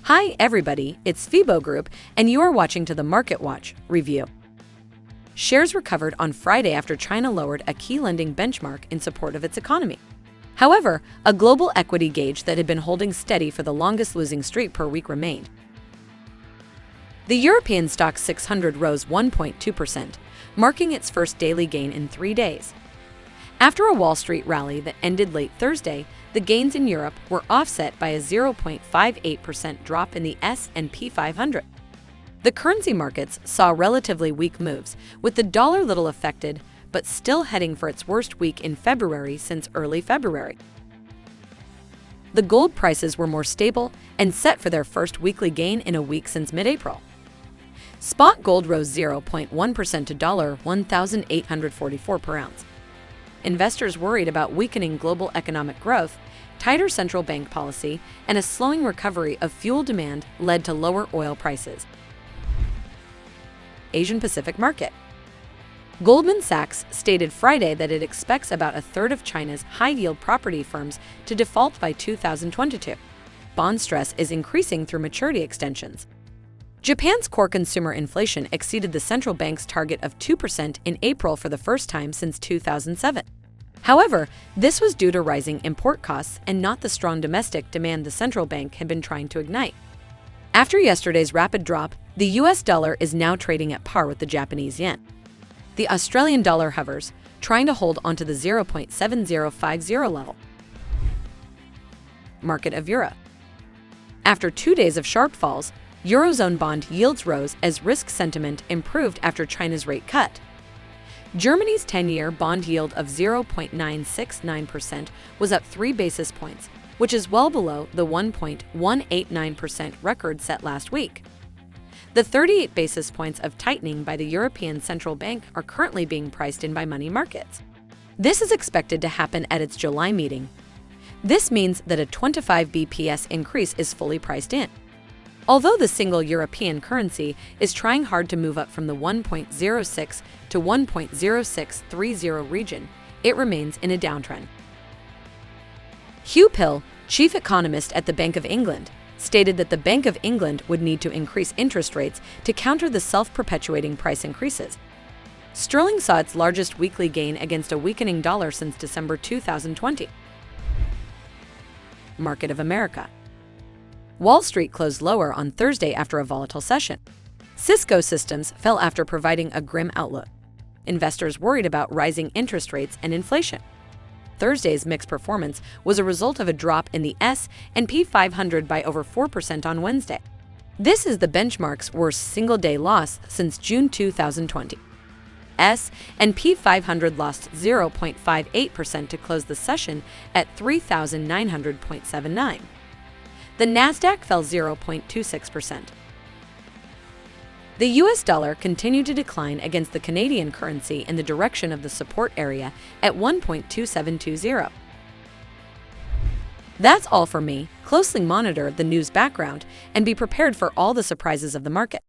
Hi everybody, it's FIBO Group and you are watching to the Market Watch review. Shares recovered on Friday after China lowered a key lending benchmark in support of its economy. However, a global equity gauge that had been holding steady for the longest losing streak per week remained. The European STOXX 600 rose 1.2%, marking its first daily gain in 3 days. After a Wall Street rally that ended late Thursday, the gains in Europe were offset by a 0.58% drop in the S&P 500. The currency markets saw relatively weak moves, with the dollar little affected, but still heading for its worst week in February since early February. The gold prices were more stable and set for their first weekly gain in a week since mid-April. Spot gold rose 0.1% to $1,844 per ounce. Investors worried about weakening global economic growth, tighter central bank policy, and a slowing recovery of fuel demand led to lower oil prices. Asian Pacific market. Goldman Sachs stated Friday that it expects about a third of China's high-yield property firms to default by 2022. Bond stress is increasing through maturity extensions. Japan's core consumer inflation exceeded the central bank's target of 2% in April for the first time since 2007. However, this was due to rising import costs and not the strong domestic demand the central bank had been trying to ignite. After yesterday's rapid drop, the US dollar is now trading at par with the Japanese yen. The Australian dollar hovers, trying to hold onto the 0.7050 level. Market of Euro. After 2 days of sharp falls, Eurozone bond yields rose as risk sentiment improved after China's rate cut. Germany's 10-year bond yield of 0.969% was up 3 basis points, which is well below the 1.189% record set last week. The 38 basis points of tightening by the European Central Bank are currently being priced in by money markets. This is expected to happen at its July meeting. This means that a 25 bps increase is fully priced in. Although the single European currency is trying hard to move up from the 1.06 to 1.0630 region, it remains in a downtrend. Hugh Pill, chief economist at the Bank of England, stated that the Bank of England would need to increase interest rates to counter the self-perpetuating price increases. Sterling saw its largest weekly gain against a weakening dollar since December 2020. Market of America. Wall Street closed lower on Thursday after a volatile session. Cisco Systems fell after providing a grim outlook. Investors worried about rising interest rates and inflation. Thursday's mixed performance was a result of a drop in the S&P 500 by over 4% on Wednesday. This is the benchmark's worst single-day loss since June 2020. S&P 500 lost 0.58% to close the session at 3,900.79. The Nasdaq fell 0.26%. The US dollar continued to decline against the Canadian currency in the direction of the support area at 1.2720. That's all for me. Closely monitor the news background and be prepared for all the surprises of the market.